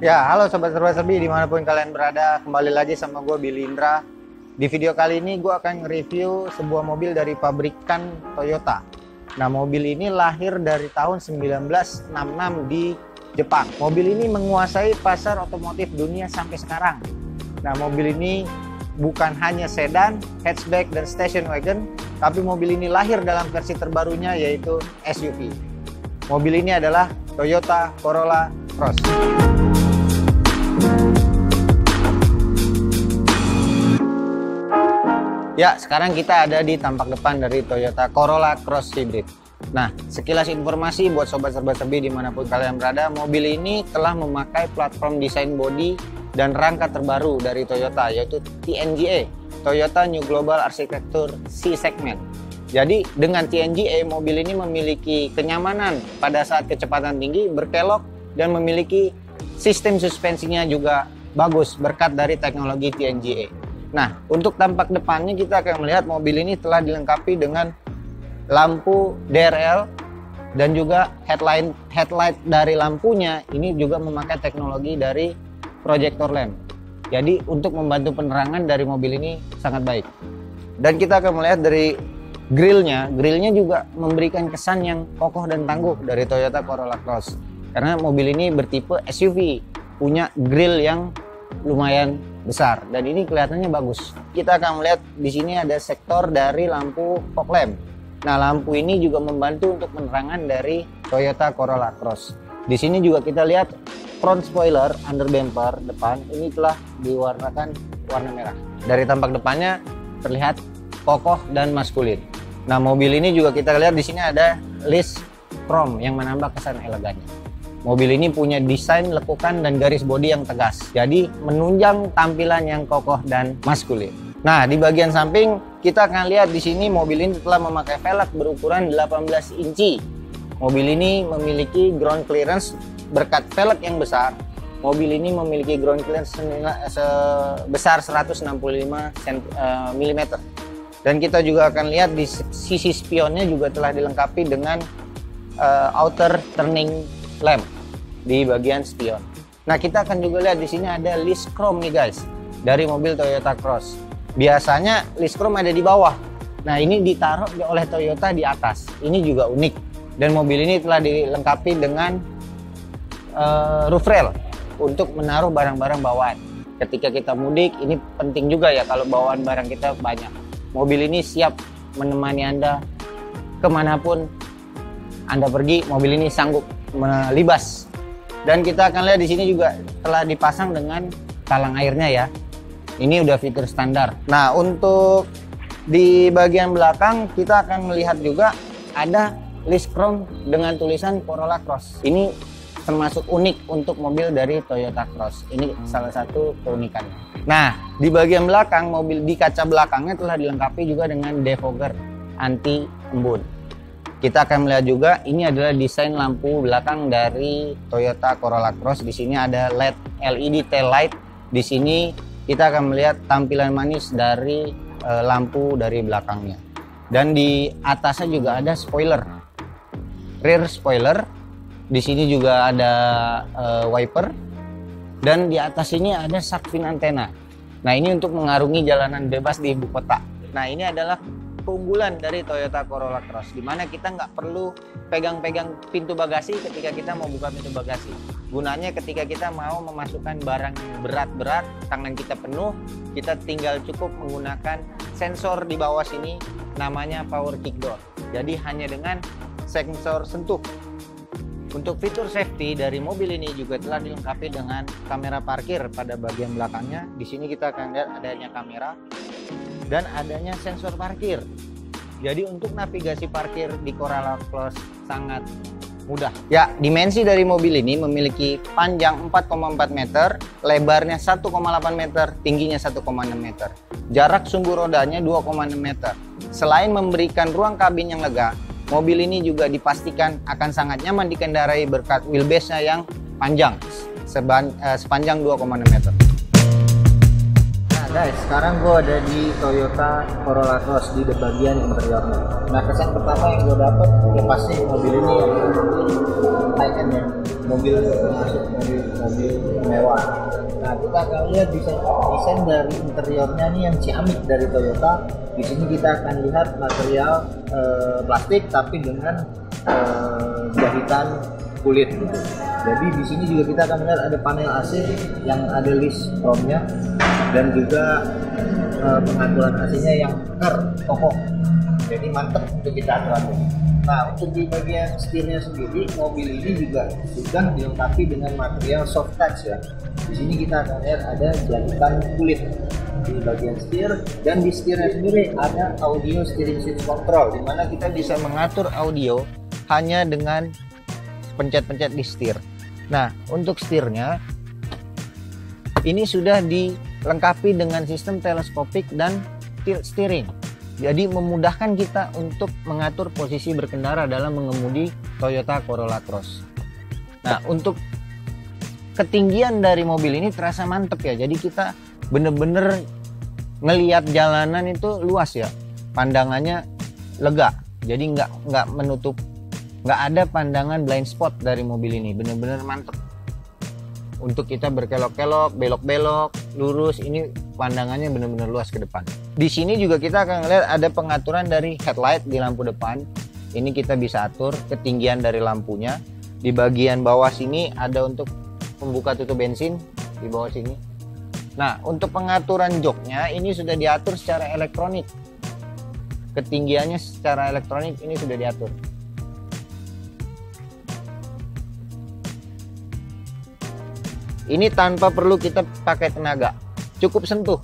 Ya, halo Sobat Serba Serbi dimanapun kalian berada, kembali lagi sama gue Billy Indra. Di video kali ini gue akan nge-review sebuah mobil dari pabrikan Toyota. Nah, mobil ini lahir dari tahun 1966 di Jepang. Mobil ini menguasai pasar otomotif dunia sampai sekarang. Nah, mobil ini bukan hanya sedan, hatchback, dan station wagon, tapi mobil ini lahir dalam versi terbarunya yaitu SUV. Mobil ini adalah Toyota Corolla Cross. Ya, sekarang kita ada di tampak depan dari Toyota Corolla Cross Hybrid. Nah, sekilas informasi buat Sobat Serba Serbi dimanapun kalian berada, mobil ini telah memakai platform desain bodi dan rangka terbaru dari Toyota, yaitu TNGA, Toyota New Global Architecture C-Segment. Jadi, dengan TNGA, mobil ini memiliki kenyamanan pada saat kecepatan tinggi, berkelok, dan memiliki sistem suspensinya juga bagus berkat dari teknologi TNGA. Nah, untuk tampak depannya kita akan melihat mobil ini telah dilengkapi dengan lampu DRL dan juga headlight dari lampunya ini juga memakai teknologi dari projector lamp. Jadi untuk membantu penerangan dari mobil ini sangat baik. Dan kita akan melihat dari grillnya juga memberikan kesan yang kokoh dan tangguh dari Toyota Corolla Cross. Karena mobil ini bertipe SUV, punya grill yang lumayan besar dan ini kelihatannya bagus. Kita akan melihat di sini ada sektor dari lampu fog lamp. Nah, lampu ini juga membantu untuk penerangan dari Toyota Corolla Cross. Di sini juga kita lihat front spoiler under bumper depan ini telah diwarnakan warna merah. Dari tampak depannya terlihat kokoh dan maskulin. Nah, mobil ini juga kita lihat di sini ada list chrome yang menambah kesan elegannya. Mobil ini punya desain lekukan dan garis bodi yang tegas. Jadi menunjang tampilan yang kokoh dan maskulin. Nah, di bagian samping kita akan lihat di sini mobil ini telah memakai velg berukuran 18 inci. Mobil ini memiliki ground clearance berkat velg yang besar. Mobil ini memiliki ground clearance sebesar 165 mm. Dan kita juga akan lihat di sisi spionnya juga telah dilengkapi dengan outer turning lamp di bagian spion. Nah, kita akan juga lihat di sini ada list chrome nih guys dari mobil Toyota Cross. Biasanya list chrome ada di bawah. Nah, ini ditaruh oleh Toyota di atas. Ini juga unik. Dan mobil ini telah dilengkapi dengan roof rail untuk menaruh barang-barang bawaan. Ketika kita mudik, ini penting juga ya kalau bawaan barang kita banyak. Mobil ini siap menemani Anda kemanapun Anda pergi. Mobil ini sanggup melibas. Dan kita akan lihat di sini juga telah dipasang dengan talang airnya ya. Ini udah fitur standar. Nah, untuk di bagian belakang kita akan melihat juga ada list chrome dengan tulisan Corolla Cross. Ini termasuk unik untuk mobil dari Toyota Cross. Ini salah satu keunikannya. Nah, di bagian belakang mobil, di kaca belakangnya telah dilengkapi juga dengan defogger anti embun. Kita akan melihat juga ini adalah desain lampu belakang dari Toyota Corolla Cross. Di sini ada LED tail light. Di sini kita akan melihat tampilan manis dari lampu dari belakangnya. Dan di atasnya juga ada spoiler, rear spoiler. Di sini juga ada wiper. Dan di atas ini ada shark fin antena. Nah, ini untuk mengarungi jalanan bebas di ibu kota. Nah, ini adalah keunggulan dari Toyota Corolla Cross, di mana kita nggak perlu pegang-pegang pintu bagasi ketika kita mau buka pintu bagasi. Gunanya ketika kita mau memasukkan barang yang berat-berat, tangan kita penuh, kita tinggal cukup menggunakan sensor di bawah sini, namanya power kick door. Jadi hanya dengan sensor sentuh. Untuk fitur safety dari mobil ini juga telah dilengkapi dengan kamera parkir pada bagian belakangnya. Di sini kita akan lihat adanya kamera dan adanya sensor parkir. Jadi untuk navigasi parkir di Corolla Cross sangat mudah. Ya, dimensi dari mobil ini memiliki panjang 4,4 meter, lebarnya 1,8 meter, tingginya 1,6 meter. Jarak sumbu rodanya 2,6 meter. Selain memberikan ruang kabin yang lega, mobil ini juga dipastikan akan sangat nyaman dikendarai berkat wheelbase-nya yang panjang, sepanjang 2,6 meter. Guys, sekarang gue ada di Toyota Corolla Cross di bagian interiornya. Nah, kesan pertama yang gue dapet, ya pasti mobil ini high end ya. mobil termasuk mobil mewah. Nah, kita akan lihat desain dari interiornya nih yang ciamik dari Toyota. Di sini kita akan lihat material plastik tapi dengan jahitan kulit gitu. Jadi di sini juga kita akan melihat ada panel AC yang ada list ROM-nya dan juga pengaturan AC-nya yang kokoh. Jadi mantap untuk kita atur. Nah, untuk di bagian setirnya sendiri, mobil ini juga sudah dilengkapi dengan material soft touch ya. Di sini kita akan lihat ada jahitan kulit di bagian setir, dan di setirnya sendiri ada audio steering switch control, di mana kita bisa mengatur audio hanya dengan pencet-pencet di setir. Nah, untuk setirnya ini sudah dilengkapi dengan sistem teleskopik dan tilt steering. Jadi memudahkan kita untuk mengatur posisi berkendara dalam mengemudi Toyota Corolla Cross. Nah, untuk ketinggian dari mobil ini terasa mantep ya. Jadi kita bener-bener ngelihat jalanan itu luas ya. Pandangannya lega. Jadi nggak menutup, nggak ada pandangan blind spot dari mobil ini. Bener-bener mantep. Untuk kita berkelok-kelok, belok-belok, lurus, ini pandangannya benar-benar luas ke depan. Di sini juga kita akan lihat ada pengaturan dari headlight di lampu depan. Ini kita bisa atur ketinggian dari lampunya. Di bagian bawah sini ada untuk pembuka tutup bensin di bawah sini. Nah, untuk pengaturan joknya ini sudah diatur secara elektronik. Ketinggiannya secara elektronik ini sudah diatur. Ini tanpa perlu kita pakai tenaga, cukup sentuh.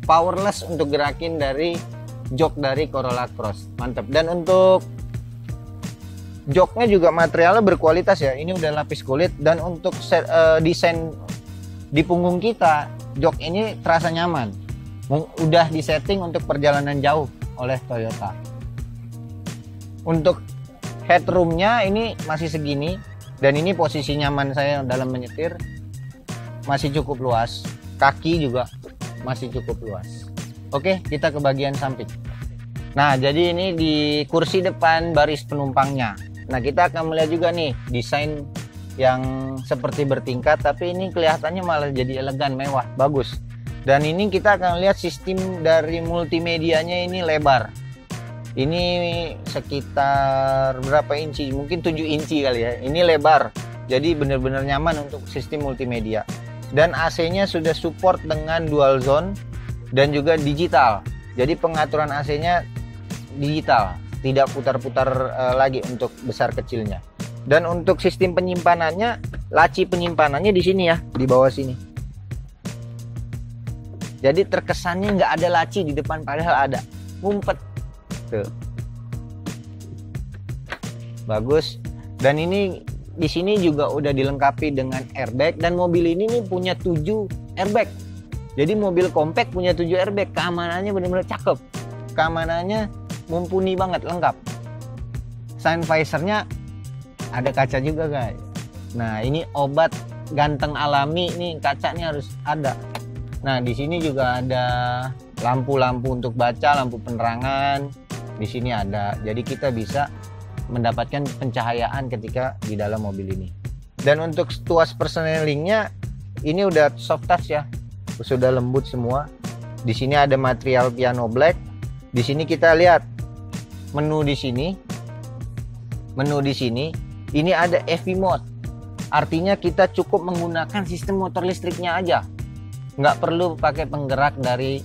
Powerless untuk gerakin dari jok dari Corolla Cross, mantap. Dan untuk joknya juga materialnya berkualitas ya. Ini udah lapis kulit, dan untuk desain di punggung kita, jok ini terasa nyaman. Udah disetting untuk perjalanan jauh oleh Toyota. Untuk headroomnya ini masih segini, dan ini posisi nyaman saya dalam menyetir, masih cukup luas. Kaki juga masih cukup luas. Oke, kita ke bagian samping. Nah, jadi ini di kursi depan baris penumpangnya. Nah, kita akan melihat juga nih desain yang seperti bertingkat, tapi ini kelihatannya malah jadi elegan, mewah, bagus. Dan ini kita akan lihat sistem dari multimedianya ini lebar. Ini sekitar berapa inci? Mungkin 7 inci kali ya. Ini lebar. Jadi benar-benar nyaman untuk sistem multimedia. Dan AC-nya sudah support dengan dual zone dan juga digital. Jadi pengaturan AC-nya digital, tidak putar-putar lagi untuk besar kecilnya. Dan untuk sistem penyimpanannya, laci penyimpanannya di sini ya, di bawah sini. Jadi terkesannya nggak ada laci di depan, padahal ada. Ngumpet. Tuh. Bagus. Dan ini di sini juga udah dilengkapi dengan airbag, dan mobil ini nih punya 7 airbag. Jadi mobil compact punya 7 airbag. Keamanannya benar-benar cakep. Keamanannya mumpuni banget, lengkap. Sun visornya ada kaca juga guys. Nah, ini obat ganteng alami nih, kacanya harus ada. Nah, di sini juga ada lampu-lampu untuk baca, lampu penerangan. Di sini ada, jadi kita bisa mendapatkan pencahayaan ketika di dalam mobil ini. Dan untuk tuas persnelingnya ini udah soft touch ya, sudah lembut semua. Di sini ada material piano black. Di sini kita lihat menu di sini. Menu di sini ini ada EV mode. Artinya kita cukup menggunakan sistem motor listriknya aja. Nggak perlu pakai penggerak dari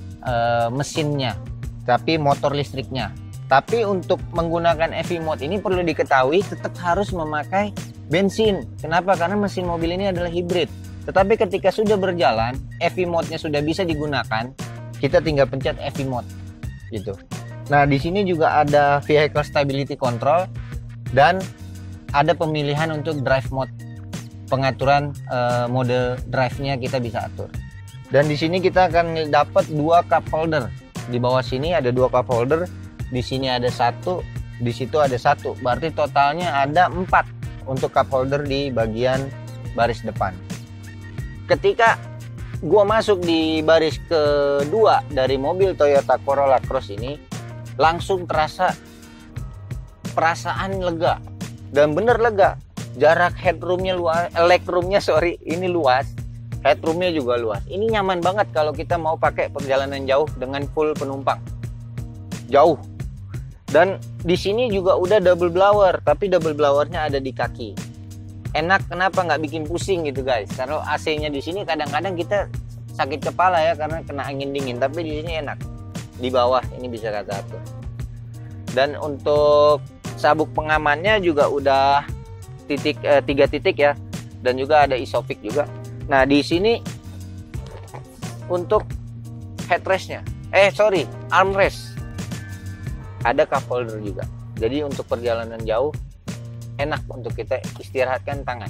mesinnya, tapi motor listriknya. Tapi untuk menggunakan EV mode ini perlu diketahui tetap harus memakai bensin. Kenapa? Karena mesin mobil ini adalah hibrid. Tetapi ketika sudah berjalan, EV mode-nya sudah bisa digunakan, kita tinggal pencet EV mode gitu. Nah, di sini juga ada vehicle stability control, dan ada pemilihan untuk drive mode. Pengaturan mode drive-nya kita bisa atur. Dan di sini kita akan dapat 2 cup holder. Di bawah sini ada 2 cup holder. Di sini ada 1, di situ ada 1. Berarti totalnya ada 4 untuk cup holder di bagian baris depan. Ketika gua masuk di baris kedua dari mobil Toyota Corolla Cross ini, langsung terasa perasaan lega, dan bener lega. Jarak headroomnya luas, legroomnya ini luas, headroomnya juga luas. Ini nyaman banget kalau kita mau pakai perjalanan jauh dengan full penumpang. Jauh. Dan di sini juga udah double blower, tapi double blowernya ada di kaki. Enak, kenapa nggak bikin pusing gitu guys? Kalau AC-nya di sini kadang-kadang kita sakit kepala ya karena kena angin dingin, tapi di sini enak. Di bawah ini bisa kita atur. Dan untuk sabuk pengamannya juga udah 3 titik ya, dan juga ada isofix juga. Nah di sini untuk headrestnya, armrest, ada cup holder juga. Jadi untuk perjalanan jauh enak untuk kita istirahatkan tangan.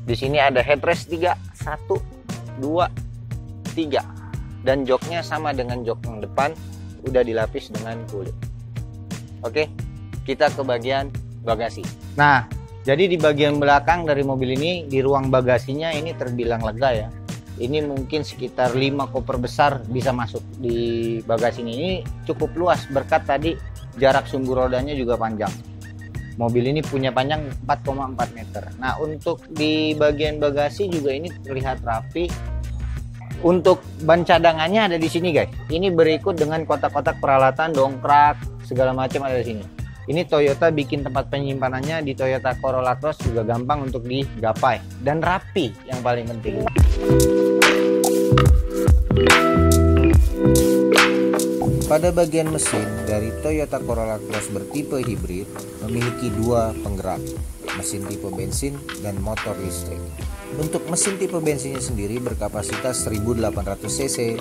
Di sini ada headrest 3, 1, 2, 3, dan joknya sama dengan jok yang depan, udah dilapis dengan kulit. Oke, kita ke bagian bagasi. Nah, jadi di bagian belakang dari mobil ini, di ruang bagasinya ini terbilang lega ya. Ini mungkin sekitar 5 koper besar bisa masuk di bagasi ini cukup luas berkat tadi jarak sumbu rodanya juga panjang. Mobil ini punya panjang 4,4 meter. Nah, untuk di bagian bagasi juga ini terlihat rapi. Untuk ban cadangannya ada di sini guys. Ini berikut dengan kotak-kotak peralatan, dongkrak, segala macam ada di sini. Ini Toyota bikin tempat penyimpanannya di Toyota Corolla Cross juga gampang untuk digapai dan rapi yang paling penting. Pada bagian mesin dari Toyota Corolla Cross bertipe hibrid memiliki 2 penggerak, mesin tipe bensin dan motor listrik. Untuk mesin tipe bensinnya sendiri berkapasitas 1800 cc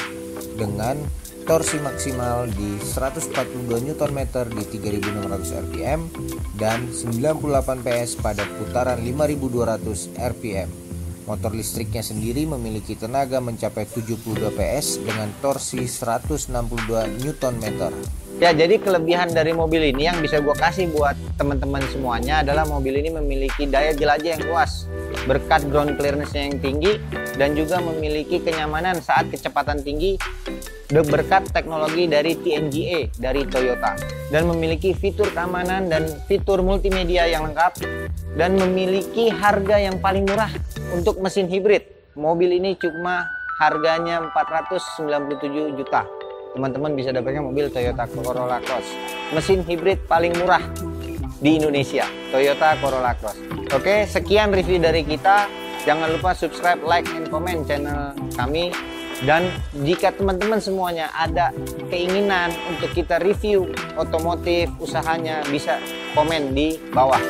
dengan torsi maksimal di 142 Nm di 3600 rpm dan 98 PS pada putaran 5200 rpm. Motor listriknya sendiri memiliki tenaga mencapai 72 PS dengan torsi 162 Nm. Ya, jadi kelebihan dari mobil ini yang bisa gue kasih buat teman-teman semuanya adalah mobil ini memiliki daya jelajah yang luas berkat ground clearance-nya yang tinggi dan juga memiliki kenyamanan saat kecepatan tinggi berkat teknologi dari TNGA dari Toyota, dan memiliki fitur keamanan dan fitur multimedia yang lengkap, dan memiliki harga yang paling murah untuk mesin hibrid. Mobil ini cuma harganya 497 juta. Teman-teman bisa dapatnya mobil Toyota Corolla Cross, mesin hibrid paling murah di Indonesia, Toyota Corolla Cross. Oke, sekian review dari kita. Jangan lupa subscribe, like, and comment channel kami. Dan jika teman-teman semuanya ada keinginan untuk kita review otomotif usahanya, bisa komen di bawah.